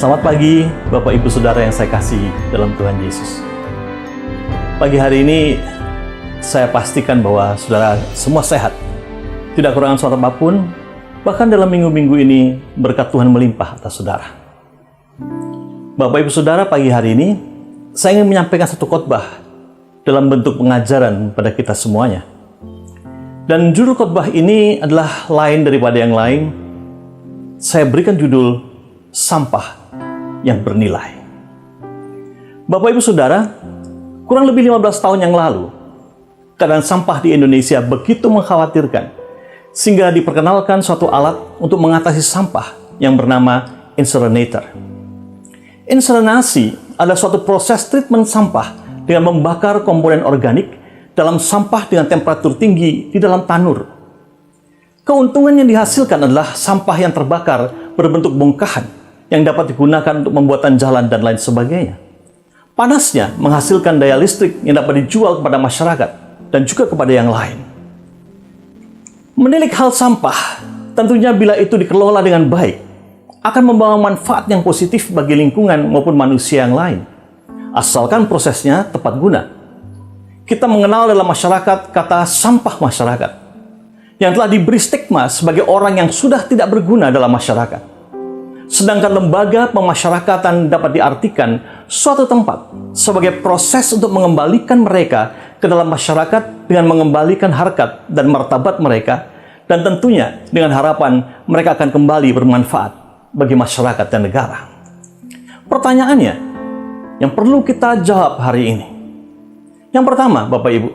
Selamat pagi, Bapak Ibu Saudara yang saya kasihi dalam Tuhan Yesus. Pagi hari ini, saya pastikan bahwa saudara semua sehat, tidak kekurangan suatu apapun, bahkan dalam minggu-minggu ini berkat Tuhan melimpah atas saudara. Bapak Ibu Saudara, pagi hari ini, saya ingin menyampaikan satu khotbah dalam bentuk pengajaran pada kita semuanya. Dan judul khotbah ini adalah lain daripada yang lain. Saya berikan judul Sampah yang Bernilai. Bapak Ibu Saudara, kurang lebih 15 tahun yang lalu, keadaan sampah di Indonesia begitu mengkhawatirkan sehingga diperkenalkan suatu alat untuk mengatasi sampah yang bernama incinerator. Insineransi adalah suatu proses treatment sampah dengan membakar komponen organik dalam sampah dengan temperatur tinggi di dalam tanur. Keuntungan yang dihasilkan adalah sampah yang terbakar berbentuk bongkahan yang dapat digunakan untuk pembuatan jalan dan lain sebagainya. Panasnya menghasilkan daya listrik yang dapat dijual kepada masyarakat dan juga kepada yang lain. Menilik hal sampah, tentunya bila itu dikelola dengan baik, akan membawa manfaat yang positif bagi lingkungan maupun manusia yang lain, asalkan prosesnya tepat guna. Kita mengenal dalam masyarakat kata sampah masyarakat, yang telah diberi stigma sebagai orang yang sudah tidak berguna dalam masyarakat. Sedangkan lembaga pemasyarakatan dapat diartikan suatu tempat sebagai proses untuk mengembalikan mereka ke dalam masyarakat dengan mengembalikan harkat dan martabat mereka, dan tentunya dengan harapan mereka akan kembali bermanfaat bagi masyarakat dan negara. Pertanyaannya yang perlu kita jawab hari ini. Yang pertama, Bapak Ibu,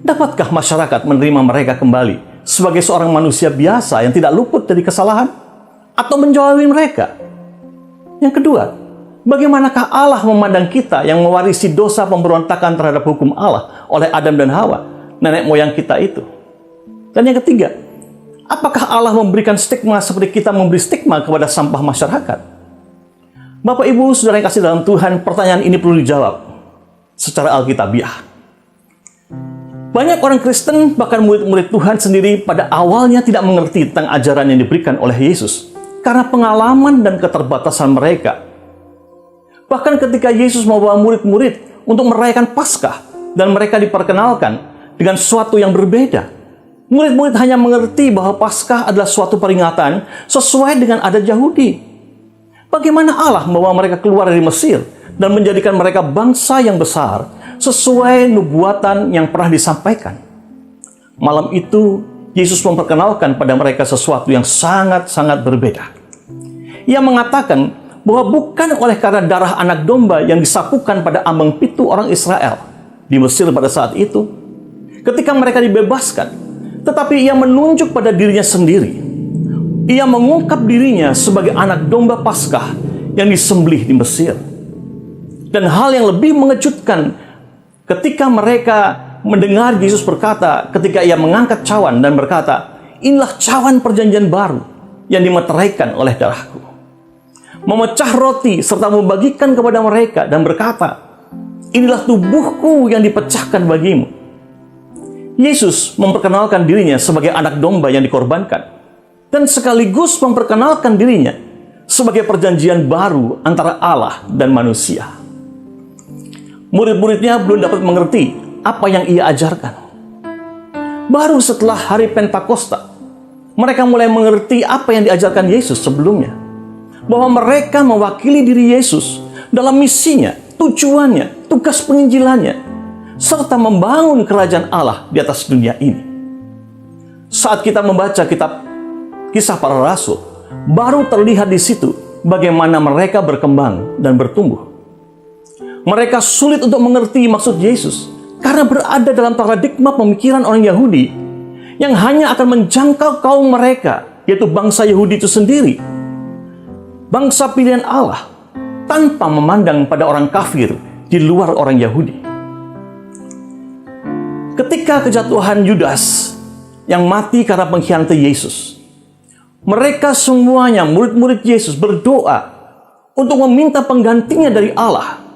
dapatkah masyarakat menerima mereka kembali sebagai seorang manusia biasa yang tidak luput dari kesalahan atau menjauhi mereka? Yang kedua, bagaimanakah Allah memandang kita yang mewarisi dosa pemberontakan terhadap hukum Allah oleh Adam dan Hawa, nenek moyang kita itu? Dan yang ketiga, apakah Allah memberikan stigma seperti kita memberi stigma kepada sampah masyarakat? Bapak Ibu Saudara yang kasih dalam Tuhan, pertanyaan ini perlu dijawab secara alkitabiah. Banyak orang Kristen, bahkan murid-murid Tuhan sendiri pada awalnya tidak mengerti tentang ajaran yang diberikan oleh Yesus karena pengalaman dan keterbatasan mereka. Bahkan ketika Yesus membawa murid-murid untuk merayakan Paskah dan mereka diperkenalkan dengan sesuatu yang berbeda, murid-murid hanya mengerti bahwa Paskah adalah suatu peringatan sesuai dengan adat Yahudi. Bagaimana Allah membawa mereka keluar dari Mesir dan menjadikan mereka bangsa yang besar sesuai nubuatan yang pernah disampaikan. Malam itu, Yesus memperkenalkan pada mereka sesuatu yang sangat-sangat berbeda. Ia mengatakan bahwa bukan oleh karena darah anak domba yang disapukan pada ambang pintu orang Israel di Mesir pada saat itu, ketika mereka dibebaskan, tetapi ia menunjuk pada dirinya sendiri. Ia mengungkap dirinya sebagai anak domba Paskah yang disembelih di Mesir. Dan hal yang lebih mengejutkan, ketika mereka mendengar Yesus berkata, ketika ia mengangkat cawan dan berkata, "Inilah cawan perjanjian baru yang dimeteraikan oleh darahku." Memecah roti serta membagikan kepada mereka dan berkata, "Inilah tubuhku yang dipecahkan bagimu." Yesus memperkenalkan dirinya sebagai anak domba yang dikorbankan, dan sekaligus memperkenalkan dirinya sebagai perjanjian baru antara Allah dan manusia. Murid-muridnya belum dapat mengerti apa yang ia ajarkan. Baru setelah hari Pentakosta, mereka mulai mengerti apa yang diajarkan Yesus sebelumnya. Bahwa mereka mewakili diri Yesus dalam misinya, tujuannya, tugas penginjilannya, serta membangun kerajaan Allah di atas dunia ini. Saat kita membaca kitab Kisah Para Rasul, baru terlihat di situ bagaimana mereka berkembang dan bertumbuh. Mereka sulit untuk mengerti maksud Yesus karena berada dalam paradigma pemikiran orang Yahudi yang hanya akan menjangkau kaum mereka, yaitu bangsa Yahudi itu sendiri, bangsa pilihan Allah, tanpa memandang pada orang kafir di luar orang Yahudi. Ketika kejatuhan Yudas yang mati karena pengkhianatan Yesus, mereka semuanya, murid-murid Yesus, berdoa untuk meminta penggantinya dari Allah.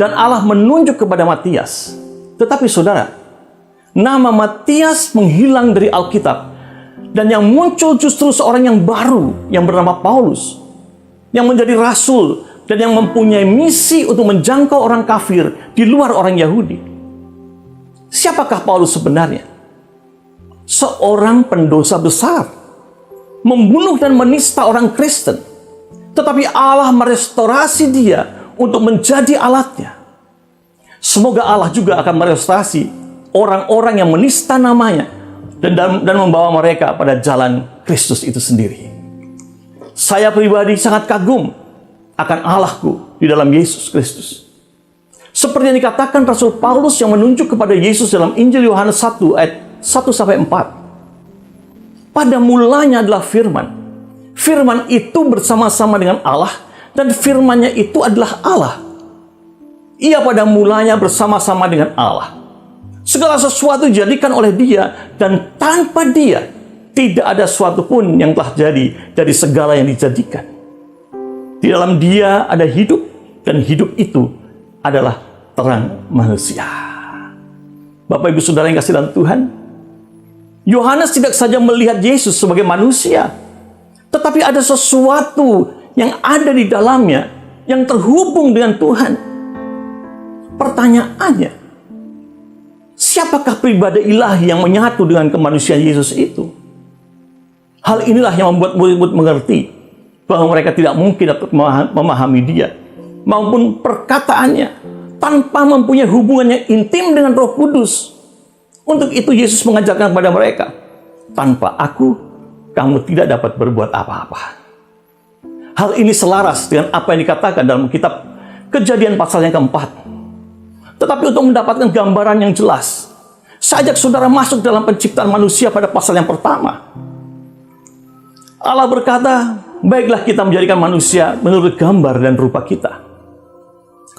Dan Allah menunjuk kepada Matias. Tetapi saudara, nama Matias menghilang dari Alkitab. Dan yang muncul justru seorang yang baru yang bernama Paulus. yang menjadi rasul, dan yang mempunyai misi untuk menjangkau orang kafir di luar orang Yahudi. Siapakah Paulus sebenarnya? Seorang pendosa besar, membunuh dan menista orang Kristen. Tetapi Allah merestorasi dia untuk menjadi alatnya. Semoga Allah juga akan merestorasi orang-orang yang menista namanya dan membawa mereka pada jalan Kristus itu sendiri. Saya pribadi sangat kagum akan Allahku di dalam Yesus Kristus. Seperti yang dikatakan Rasul Paulus yang menunjuk kepada Yesus dalam Injil Yohanes 1 ayat 1-4. Pada mulanya adalah firman. Firman itu bersama-sama dengan Allah, dan firman-Nya itu adalah Allah. Ia pada mulanya bersama-sama dengan Allah. Segala sesuatu dijadikan oleh Dia, dan tanpa Dia tidak ada sesuatu pun yang telah jadi dari segala yang dijadikan. Di dalam Dia ada hidup, dan hidup itu adalah terang manusia. Bapak Ibu Saudara yang kasih dalam Tuhan, Yohanes tidak saja melihat Yesus sebagai manusia, tetapi ada sesuatu yang ada di dalamnya yang terhubung dengan Tuhan. Pertanyaannya, siapakah pribadi ilahi yang menyatu dengan kemanusiaan Yesus itu? Hal inilah yang membuat murid-murid mengerti bahwa mereka tidak mungkin dapat memahami Dia maupun perkataannya tanpa mempunyai hubungan yang intim dengan Roh Kudus. Untuk itu Yesus mengajarkan kepada mereka, tanpa Aku, kamu tidak dapat berbuat apa-apa. Hal ini selaras dengan apa yang dikatakan dalam kitab Kejadian pasal yang keempat. Tetapi untuk mendapatkan gambaran yang jelas, saya ajak saudara masuk dalam penciptaan manusia pada pasal yang pertama. Allah berkata, baiklah kita menjadikan manusia menurut gambar dan rupa kita.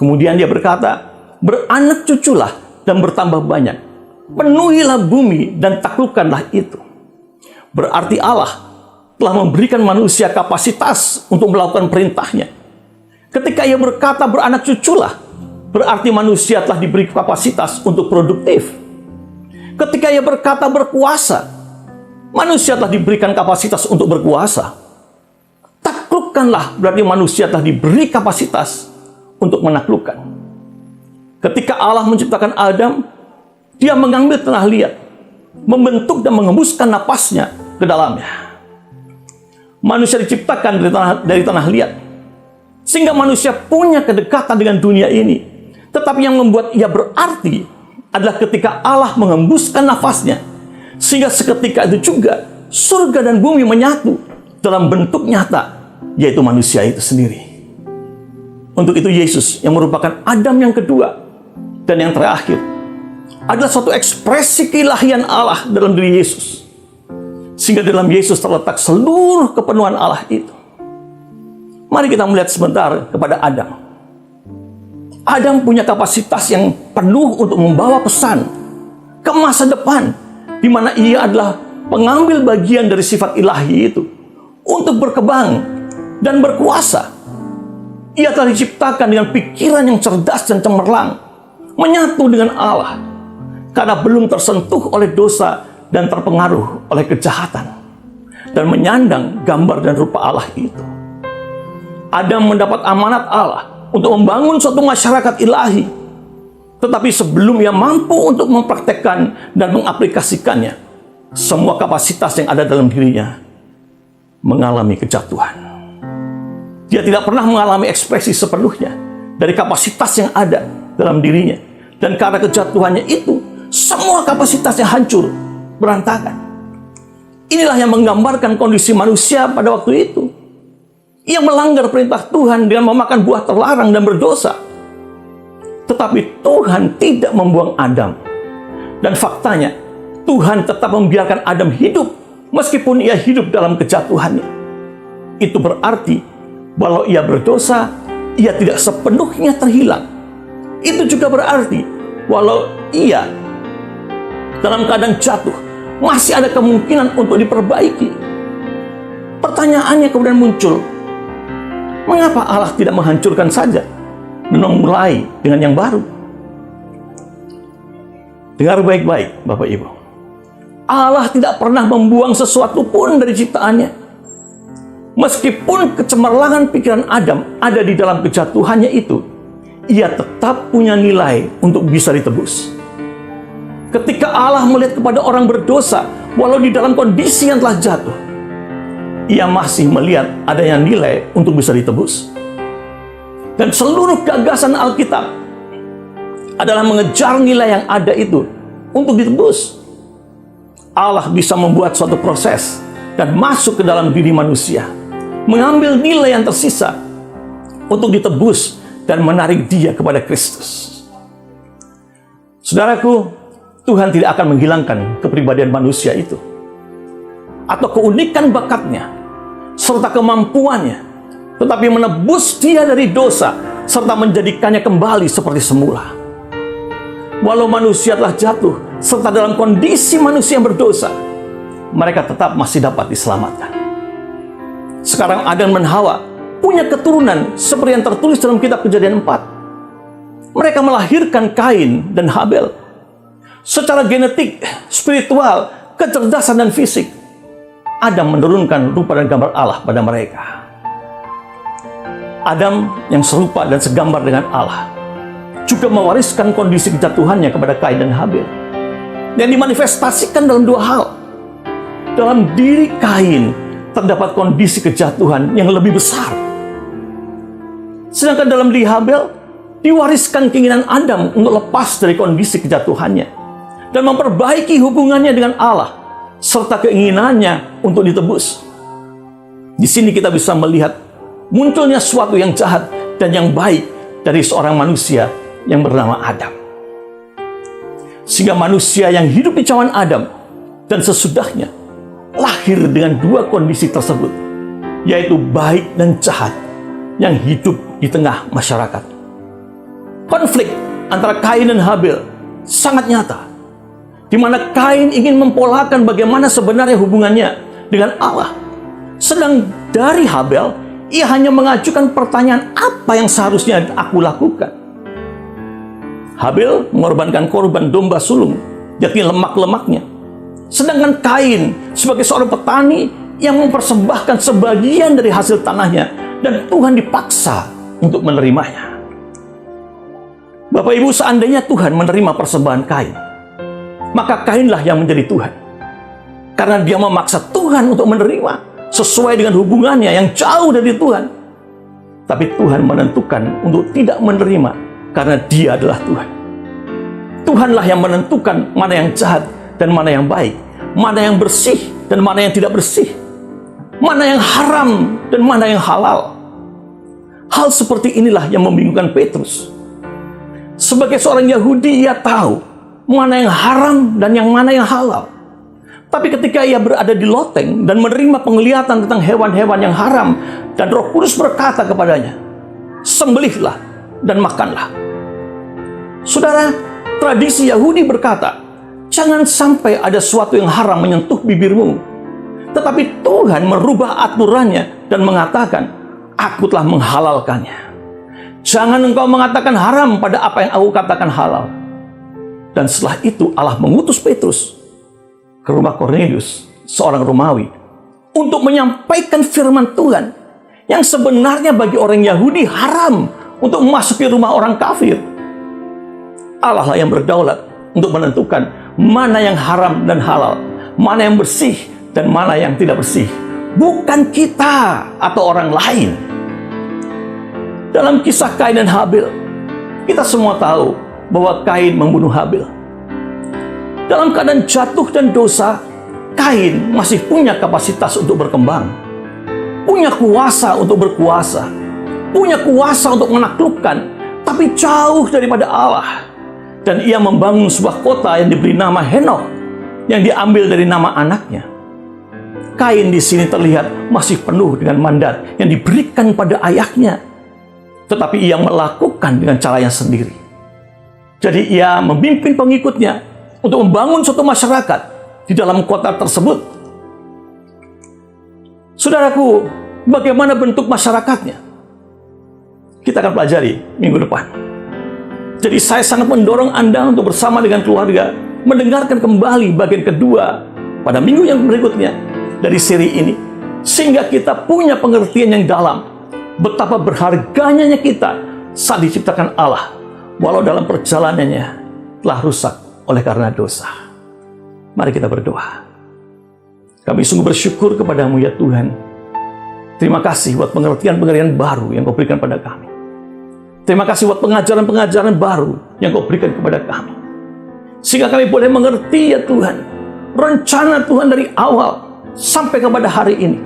Kemudian Dia berkata, beranak cuculah dan bertambah banyak. Penuhilah bumi dan taklukkanlah itu. Berarti Allah telah memberikan manusia kapasitas untuk melakukan perintahnya. Ketika Ia berkata beranak cuculah, berarti manusia telah diberi kapasitas untuk produktif. Ketika Ia berkata berkuasa, manusia telah diberikan kapasitas untuk berkuasa. Taklukkanlah, berarti manusia telah diberi kapasitas untuk menaklukkan. Ketika Allah menciptakan Adam, Dia mengambil tanah liat, membentuk dan mengembuskan napasnya ke dalamnya. Manusia diciptakan dari tanah liat, sehingga manusia punya kedekatan dengan dunia ini. Tetapi yang membuat ia berarti adalah ketika Allah mengembuskan nafasnya, sehingga seketika itu juga surga dan bumi menyatu dalam bentuk nyata, yaitu manusia itu sendiri. Untuk itu Yesus yang merupakan Adam yang kedua dan yang terakhir adalah suatu ekspresi keilahian Allah dalam diri Yesus, sehingga dalam Yesus terletak seluruh kepenuhan Allah itu. Mari kita melihat sebentar kepada Adam. Adam punya kapasitas yang penuh untuk membawa pesan ke masa depan, di mana ia adalah pengambil bagian dari sifat ilahi itu untuk berkembang dan berkuasa. Ia telah diciptakan dengan pikiran yang cerdas dan cemerlang, menyatu dengan Allah, karena belum tersentuh oleh dosa dan terpengaruh oleh kejahatan, dan menyandang gambar dan rupa Allah itu. Adam mendapat amanat Allah untuk membangun suatu masyarakat ilahi, tetapi sebelum ia mampu untuk mempraktekkan dan mengaplikasikannya, semua kapasitas yang ada dalam dirinya mengalami kejatuhan. Dia tidak pernah mengalami ekspresi sepenuhnya dari kapasitas yang ada dalam dirinya, dan karena kejatuhannya itu, semua kapasitasnya hancur, berantakan. Inilah yang menggambarkan kondisi manusia pada waktu itu. Ia melanggar perintah Tuhan dengan memakan buah terlarang dan berdosa. Tetapi Tuhan tidak membuang Adam. Dan faktanya, Tuhan tetap membiarkan Adam hidup meskipun ia hidup dalam kejatuhannya. Itu berarti walau ia berdosa, ia tidak sepenuhnya terhilang. Itu juga berarti walau ia dalam keadaan jatuh, masih ada kemungkinan untuk diperbaiki. Pertanyaannya kemudian muncul, mengapa Allah tidak menghancurkan saja dan memulai dengan yang baru? Dengar baik-baik Bapak Ibu, Allah tidak pernah membuang sesuatu pun dari ciptaannya. Meskipun kecemerlangan pikiran Adam ada di dalam kejatuhannya itu, ia tetap punya nilai untuk bisa ditebus. Ketika Allah melihat kepada orang berdosa, walau di dalam kondisi yang telah jatuh, ia masih melihat adanya nilai untuk bisa ditebus. Dan seluruh gagasan Alkitab adalah mengejar nilai yang ada itu untuk ditebus. Allah bisa membuat suatu proses dan masuk ke dalam diri manusia, mengambil nilai yang tersisa untuk ditebus dan menarik dia kepada Kristus. Saudaraku, Tuhan tidak akan menghilangkan kepribadian manusia itu, atau keunikan bakatnya, serta kemampuannya, tetapi menebus dia dari dosa, serta menjadikannya kembali seperti semula. Walau manusia telah jatuh, serta dalam kondisi manusia yang berdosa, mereka tetap masih dapat diselamatkan. Sekarang Adam dan Hawa punya keturunan seperti yang tertulis dalam kitab Kejadian 4. Mereka melahirkan Kain dan Habel. Secara genetik, spiritual, kecerdasan dan fisik, Adam menurunkan rupa dan gambar Allah pada mereka. Adam yang serupa dan segambar dengan Allah juga mewariskan kondisi kejatuhannya kepada Kain dan Habel, yang dimanifestasikan dalam dua hal. Dalam diri Kain terdapat kondisi kejatuhan yang lebih besar, sedangkan dalam diri Habel diwariskan keinginan Adam untuk lepas dari kondisi kejatuhannya dan memperbaiki hubungannya dengan Allah, serta keinginannya untuk ditebus. Di sini kita bisa melihat munculnya sesuatu yang jahat dan yang baik dari seorang manusia yang bernama Adam. Sehingga manusia yang hidup di zaman Adam dan sesudahnya lahir dengan dua kondisi tersebut, yaitu baik dan jahat yang hidup di tengah masyarakat. Konflik antara Kain dan Habel sangat nyata, di mana Kain ingin mempolakan bagaimana sebenarnya hubungannya dengan Allah, sedang dari Habel ia hanya mengajukan pertanyaan, apa yang seharusnya aku lakukan? Habel mengorbankan korban domba sulung, yakni lemak-lemaknya, sedangkan Kain sebagai seorang petani yang mempersembahkan sebagian dari hasil tanahnya, dan Tuhan dipaksa untuk menerimanya. Bapak Ibu, seandainya Tuhan menerima persembahan Kain, maka Kainlah yang menjadi Tuhan, karena dia memaksa Tuhan untuk menerima sesuai dengan hubungannya yang jauh dari Tuhan. Tapi Tuhan menentukan untuk tidak menerima karena dia adalah Tuhan. Tuhanlah yang menentukan mana yang jahat dan mana yang baik, mana yang bersih dan mana yang tidak bersih, mana yang haram dan mana yang halal. Hal seperti inilah yang membingungkan Petrus. Sebagai seorang Yahudi, ia tahu mana yang haram dan yang mana yang halal. Tapi ketika ia berada di loteng dan menerima penglihatan tentang hewan-hewan yang haram, dan Roh Kudus berkata kepadanya, sembelihlah dan makanlah. Saudara, tradisi Yahudi berkata, jangan sampai ada sesuatu yang haram menyentuh bibirmu. Tetapi Tuhan merubah aturannya dan mengatakan, aku telah menghalalkannya. Jangan engkau mengatakan haram pada apa yang aku katakan halal. Dan setelah itu Allah mengutus Petrus ke rumah Kornelius, seorang Romawi, untuk menyampaikan firman Tuhan yang sebenarnya bagi orang Yahudi haram untuk memasuki rumah orang kafir. Allah lah yang berdaulat untuk menentukan mana yang haram dan halal, mana yang bersih dan mana yang tidak bersih. Bukan kita atau orang lain. Dalam kisah Kain dan Habel, kita semua tahu bahwa Kain membunuh Habel. Dalam keadaan jatuh dan dosa, Kain masih punya kapasitas untuk berkembang, punya kuasa untuk berkuasa, punya kuasa untuk menaklukkan, tapi jauh daripada Allah. Dan ia membangun sebuah kota yang diberi nama Henokh, yang diambil dari nama anaknya. Kain di sini terlihat masih penuh dengan mandat yang diberikan pada ayahnya, tetapi ia melakukan dengan caranya sendiri. Jadi ia memimpin pengikutnya untuk membangun suatu masyarakat di dalam kota tersebut. Saudaraku, bagaimana bentuk masyarakatnya? Kita akan pelajari minggu depan. Jadi saya sangat mendorong Anda untuk bersama dengan keluarga mendengarkan kembali bagian kedua pada minggu yang berikutnya dari seri ini, sehingga kita punya pengertian yang dalam betapa berharganya kita saat diciptakan Allah, walau dalam perjalanannya telah rusak oleh karena dosa. Mari kita berdoa. Kami sungguh bersyukur kepadamu ya Tuhan. Terima kasih buat pengertian-pengertian baru yang Kau berikan pada kami. Terima kasih buat pengajaran-pengajaran baru yang Kau berikan kepada kami, sehingga kami boleh mengerti ya Tuhan, rencana Tuhan dari awal sampai kepada hari ini.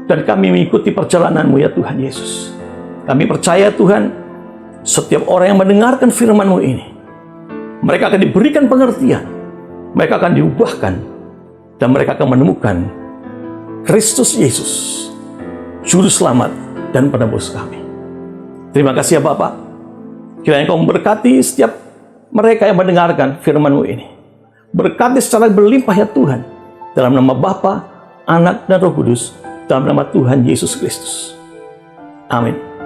Dan kami mengikuti perjalanan-Mu ya Tuhan Yesus. Kami percaya Tuhan, setiap orang yang mendengarkan firman-Mu ini, mereka akan diberikan pengertian, mereka akan diubahkan, dan mereka akan menemukan Kristus Yesus, Juru Selamat dan Penebus kami. Terima kasih ya Bapak. Kiranya Kau memberkati setiap mereka yang mendengarkan firman-Mu ini. Berkati secara berlimpah ya Tuhan. Dalam nama Bapa, Anak, dan Roh Kudus. Dalam nama Tuhan Yesus Kristus. Amin.